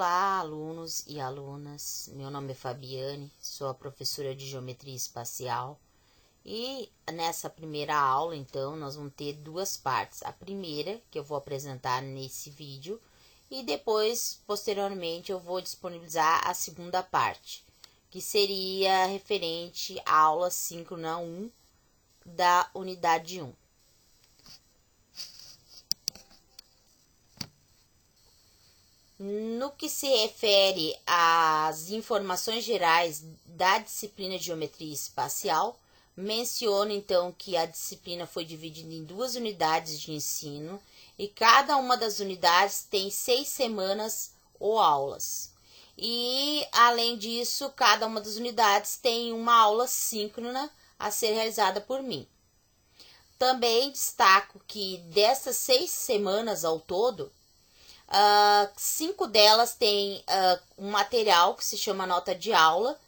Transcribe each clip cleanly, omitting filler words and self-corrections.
Olá, alunos e alunas. Meu nome é Fabiane, sou a professora de Geometria Espacial. E nessa primeira aula, então, nós vamos ter duas partes. A primeira, que eu vou apresentar nesse vídeo, e depois, posteriormente, eu vou disponibilizar a segunda parte, que seria referente à aula síncrona 1 da unidade 1. No que se refere às informações gerais da disciplina de Geometria Espacial, menciono então que a disciplina foi dividida em duas unidades de ensino e cada uma das unidades tem 6 semanas ou aulas. E, além disso, cada uma das unidades tem uma aula síncrona a ser realizada por mim. Também destaco que dessas 6 semanas ao todo, 5 delas têm um material que se chama nota de aula,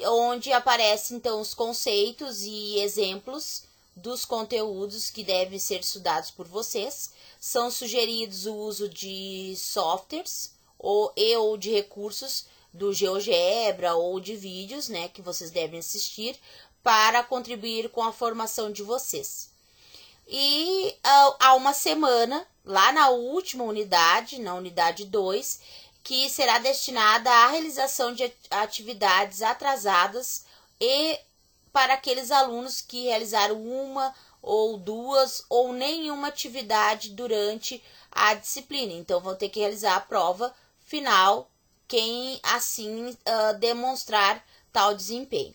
onde aparecem então os conceitos e exemplos dos conteúdos que devem ser estudados por vocês. São sugeridos o uso de softwares ou de recursos do GeoGebra ou de vídeos, né, que vocês devem assistir para contribuir com a formação de vocês. E há uma semana, lá na última unidade, na unidade 2, que será destinada à realização de atividades atrasadas e para aqueles alunos que realizaram uma ou duas ou nenhuma atividade durante a disciplina. Então, vão ter que realizar a prova final, quem assim demonstrar tal desempenho.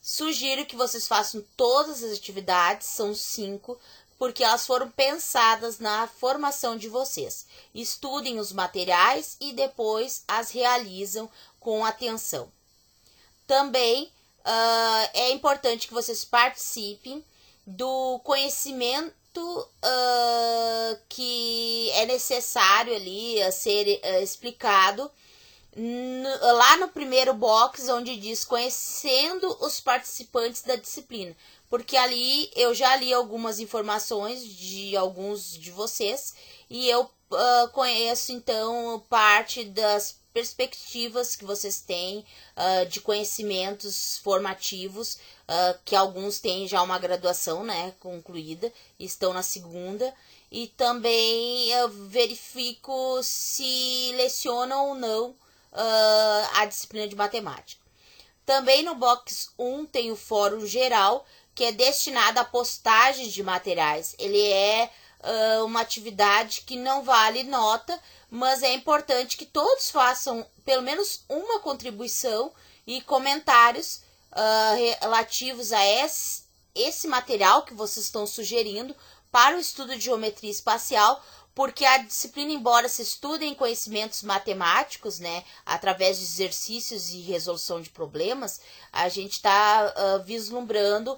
Sugiro que vocês façam todas as atividades, são 5, porque elas foram pensadas na formação de vocês. Estudem os materiais e depois as realizam com atenção. Também é importante que vocês participem do conhecimento que é necessário ali a ser explicado lá no primeiro box, onde diz conhecendo os participantes da disciplina, porque ali eu já li algumas informações de alguns de vocês e eu conheço então parte das perspectivas que vocês têm de conhecimentos formativos, que alguns têm já uma graduação, né, concluída, estão na segunda, e também verifico se lecionam ou não a disciplina de matemática. Também no box 1 tem o fórum geral, que é destinado a postagens de materiais. Ele é uma atividade que não vale nota, mas é importante que todos façam pelo menos uma contribuição e comentários relativos a esse material que vocês estão sugerindo para o estudo de geometria espacial, porque a disciplina, embora se estudem conhecimentos matemáticos, né, através de exercícios e resolução de problemas, a gente está vislumbrando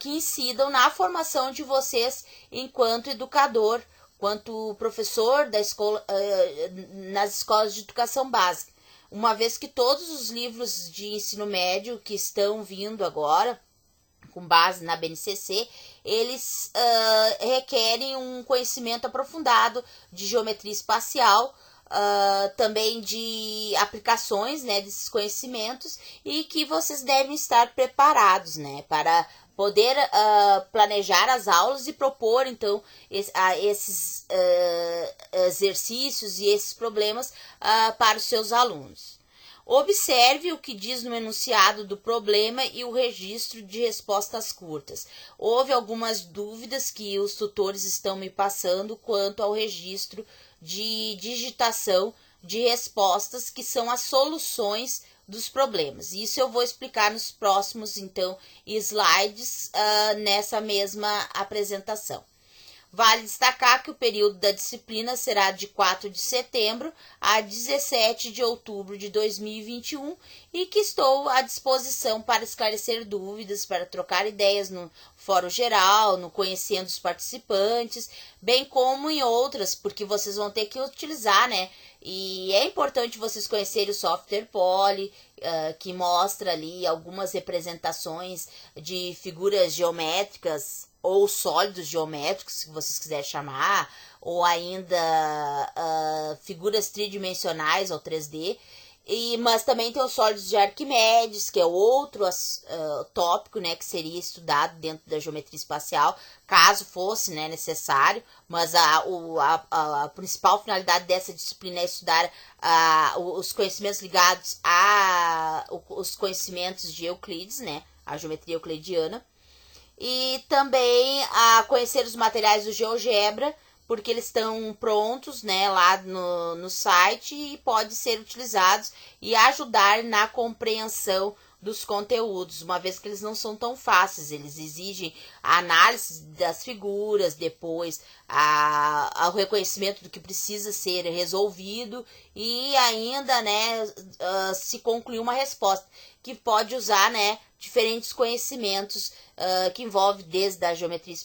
que incidam na formação de vocês enquanto educador, quanto professor da escola, nas escolas de educação básica. Uma vez que todos os livros de ensino médio que estão vindo agora, com base na BNCC, eles requerem um conhecimento aprofundado de geometria espacial, também de aplicações, né, desses conhecimentos, e que vocês devem estar preparados, né, para poder planejar as aulas e propor, então, esses exercícios e esses problemas para os seus alunos. Observe o que diz no enunciado do problema e o registro de respostas curtas. Houve algumas dúvidas que os tutores estão me passando quanto ao registro de digitação de respostas, que são as soluções dos problemas. Isso eu vou explicar nos próximos, então, slides nessa mesma apresentação. Vale destacar que o período da disciplina será de 4 de setembro a 17 de outubro de 2021 e que estou à disposição para esclarecer dúvidas, para trocar ideias no fórum geral, no Conhecendo os Participantes, bem como em outras, porque vocês vão ter que utilizar, né? E é importante vocês conhecerem o software Poly, que mostra ali algumas representações de figuras geométricas ou sólidos geométricos, se vocês quiserem chamar, ou ainda figuras tridimensionais ou 3D. Mas também tem os sólidos de Arquimedes, que é outro tópico, né, que seria estudado dentro da geometria espacial, caso fosse, né, necessário. Mas a principal finalidade dessa disciplina é estudar os conhecimentos ligados os conhecimentos de Euclides, né, a geometria euclidiana. E também a conhecer os materiais do GeoGebra, porque eles estão prontos, né, lá no site e podem ser utilizados e ajudar na compreensão dos conteúdos, uma vez que eles não são tão fáceis, eles exigem a análise das figuras, depois o reconhecimento do que precisa ser resolvido e ainda, né, se concluir uma resposta que pode usar, né, diferentes conhecimentos que envolve desde a geometria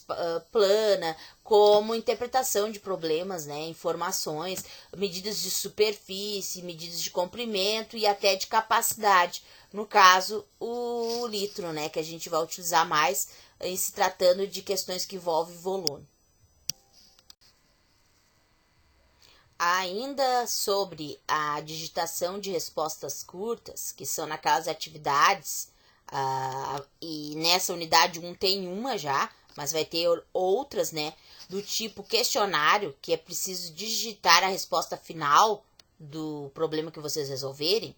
plana, como interpretação de problemas, né, informações, medidas de superfície, medidas de comprimento e até de capacidade. No caso, o litro, né, que a gente vai utilizar mais em se tratando de questões que envolvem volume. Ainda sobre a digitação de respostas curtas, que são naquelas atividades, e nessa unidade 1 tem uma já, mas vai ter outras, né, do tipo questionário, que é preciso digitar a resposta final do problema que vocês resolverem.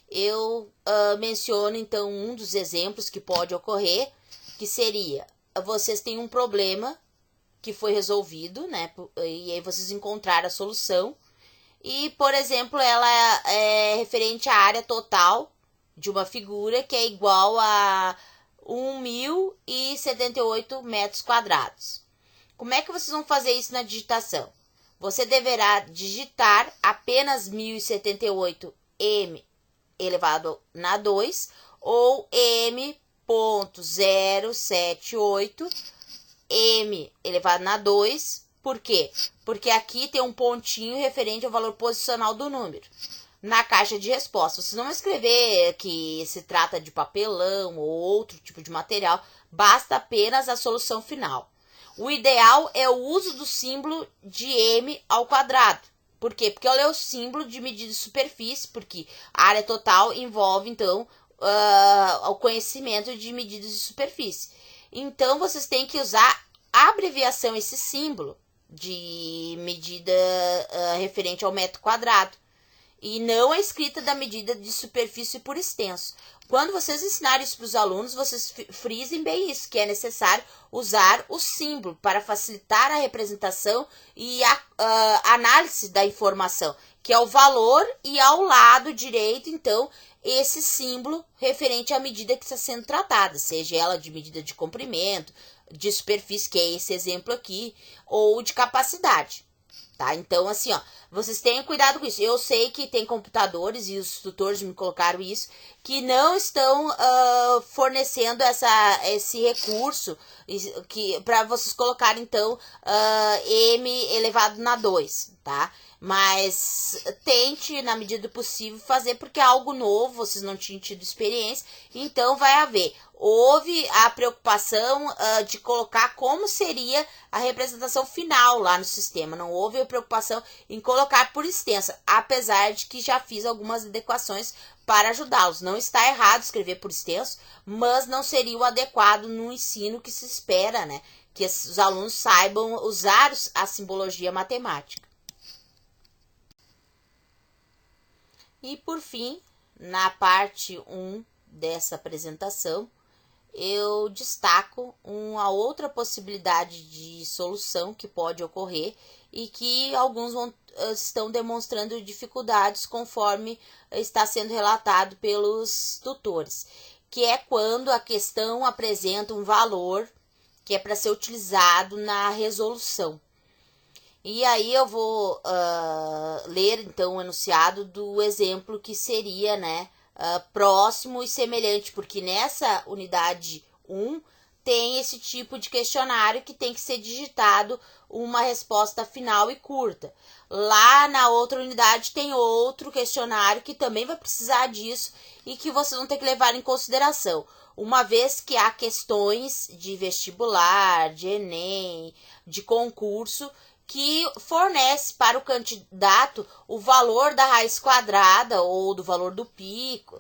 Eu menciono então um dos exemplos que pode ocorrer, que seria, vocês têm um problema que foi resolvido, né, e aí vocês encontraram a solução, e, por exemplo, ela é referente à área total de uma figura que é igual a 1.078 metros quadrados. Como é que vocês vão fazer isso na digitação? Você deverá digitar apenas 1.078 m elevado na 2 ou m.078 m elevado na 2. Por quê? Porque aqui tem um pontinho referente ao valor posicional do número. Na caixa de resposta, vocês não vão escrever que se trata de papelão ou outro tipo de material, basta apenas a solução final. O ideal é o uso do símbolo de m ao quadrado. Por quê? Porque ele é o símbolo de medida de superfície, porque a área total envolve, então, o conhecimento de medidas de superfície. Então, vocês têm que usar a abreviação, esse símbolo de medida referente ao metro quadrado, e não a escrita da medida de superfície por extenso. Quando vocês ensinarem isso para os alunos, vocês frisem bem isso, que é necessário usar o símbolo para facilitar a representação e a análise da informação, que é o valor, e ao lado direito, então, esse símbolo referente à medida que está sendo tratada, seja ela de medida de comprimento, de superfície, que é esse exemplo aqui, ou de capacidade. Tá? Então, assim, ó, vocês tenham cuidado com isso. Eu sei que tem computadores, e os tutores me colocaram isso, que não estão fornecendo esse recurso para vocês colocarem, então, m elevado na 2, tá? Mas tente, na medida do possível, fazer, porque é algo novo, vocês não tinham tido experiência, então vai haver. Houve a preocupação de colocar como seria a representação final lá no sistema. Não houve a preocupação em colocar por extensa, apesar de que já fiz algumas adequações para ajudá-los. Não está errado escrever por extenso, mas não seria o adequado no ensino que se espera, né? Que os alunos saibam usar a simbologia matemática. E por fim, na parte 1 dessa apresentação, eu destaco uma outra possibilidade de solução que pode ocorrer e que alguns estão demonstrando dificuldades conforme está sendo relatado pelos tutores, que é quando a questão apresenta um valor que é para ser utilizado na resolução. E aí eu vou ler então o enunciado do exemplo que seria, né, próximo e semelhante, porque nessa unidade 1 tem esse tipo de questionário que tem que ser digitado uma resposta final e curta. Lá na outra unidade tem outro questionário que também vai precisar disso e que vocês vão ter que levar em consideração, uma vez que há questões de vestibular, de Enem, de concurso, que fornece para o candidato o valor da raiz quadrada ou do valor do pico,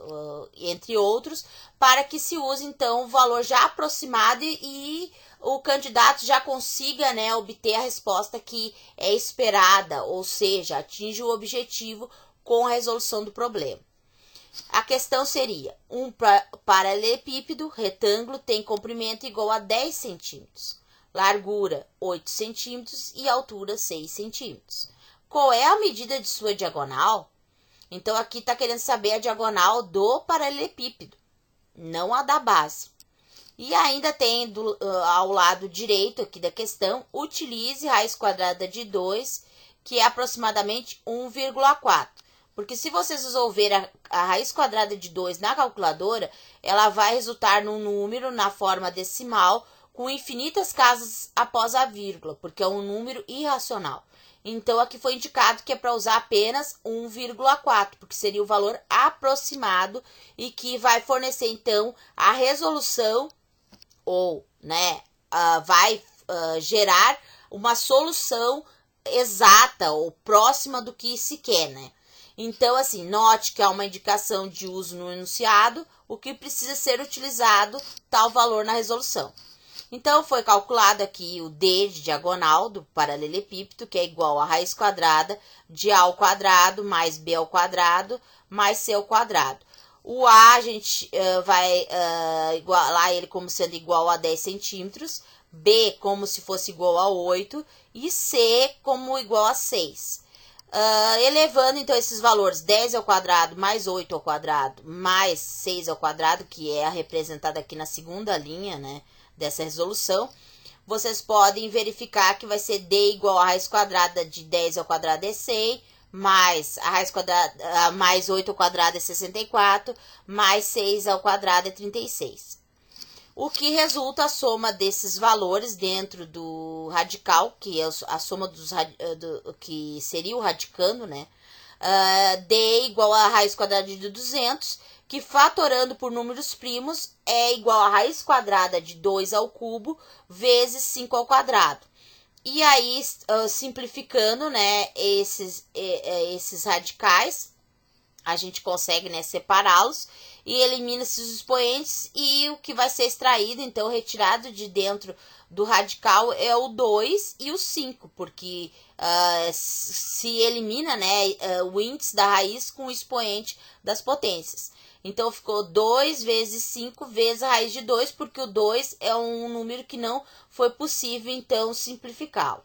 entre outros, para que se use então o valor já aproximado e o candidato já consiga, né, obter a resposta que é esperada, ou seja, atinge o objetivo com a resolução do problema. A questão seria: um paralelepípedo retângulo tem comprimento igual a 10 centímetros, largura 8 centímetros e altura 6 centímetros. Qual é a medida de sua diagonal? Então aqui está querendo saber a diagonal do paralelepípedo, não a da base. E ainda tem ao lado direito aqui da questão, utilize raiz quadrada de 2, que é aproximadamente 1,4. Porque se vocês resolverem a raiz quadrada de 2 na calculadora, ela vai resultar num número na forma decimal com infinitas casas após a vírgula, porque é um número irracional. Então, aqui foi indicado que é para usar apenas 1,4, porque seria o valor aproximado e que vai fornecer, então, a resolução ou, né, vai gerar uma solução exata ou próxima do que se quer, né? Então, assim, note que há uma indicação de uso no enunciado, o que precisa ser utilizado tal valor na resolução. Então, foi calculado aqui o D de diagonal do paralelepípedo, que é igual a raiz quadrada de A ao quadrado mais B ao quadrado mais C ao quadrado. O A, a gente vai igualar ele como sendo igual a 10 centímetros, B como se fosse igual a 8 e C como igual a 6. Elevando, então, esses valores 10 ao quadrado mais 8 ao quadrado mais 6 ao quadrado, que é representada aqui na segunda linha, né, dessa resolução, vocês podem verificar que vai ser D igual a raiz quadrada de 10 ao quadrado é 100, mais a raiz quadrada, mais 8 ao quadrado é 64, mais 6 ao quadrado é 36. O que resulta a soma desses valores dentro do radical, que é a soma que seria o radicando, né? D igual a raiz quadrada de 200, que fatorando por números primos é igual a raiz quadrada de 2 ao cubo vezes 5 ao quadrado. E aí, simplificando, né, esses radicais, a gente consegue, né, separá-los e elimina-se os expoentes e o que vai ser extraído, então, retirado de dentro do radical é o 2 e o 5, porque se elimina, né, o índice da raiz com o expoente das potências. Então, ficou 2 vezes 5 vezes a raiz de 2, porque o 2 é um número que não foi possível, então, simplificá-lo.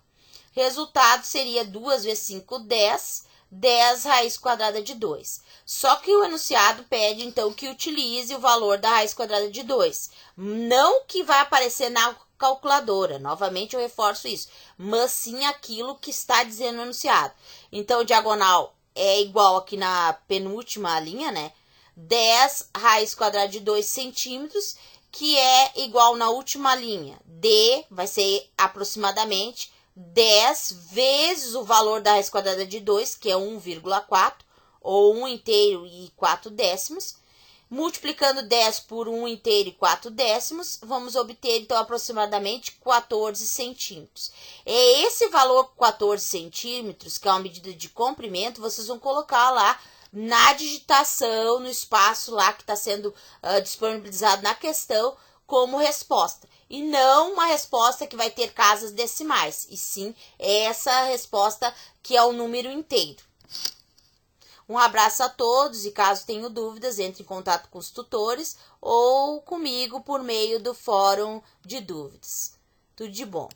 Resultado seria 2 vezes 5, 10, 10 raiz quadrada de 2. Só que o enunciado pede, então, que utilize o valor da raiz quadrada de 2. Não que vai aparecer na calculadora, novamente eu reforço isso, mas sim aquilo que está dizendo no enunciado. Então, o diagonal é igual aqui na penúltima linha, né? 10 raiz quadrada de 2 centímetros, que é igual na última linha. D vai ser aproximadamente 10 vezes o valor da raiz quadrada de 2, que é 1,4, ou 1 inteiro e 4 décimos. Multiplicando 10 por 1 inteiro e 4 décimos, vamos obter, então, aproximadamente 14 centímetros. É esse valor 14 centímetros, que é uma medida de comprimento, vocês vão colocar lá na digitação, no espaço lá que está sendo disponibilizado na questão, como resposta. E não uma resposta que vai ter casas decimais, e sim essa resposta que é o número inteiro. Um abraço a todos e caso tenham dúvidas, entre em contato com os tutores ou comigo por meio do fórum de dúvidas. Tudo de bom.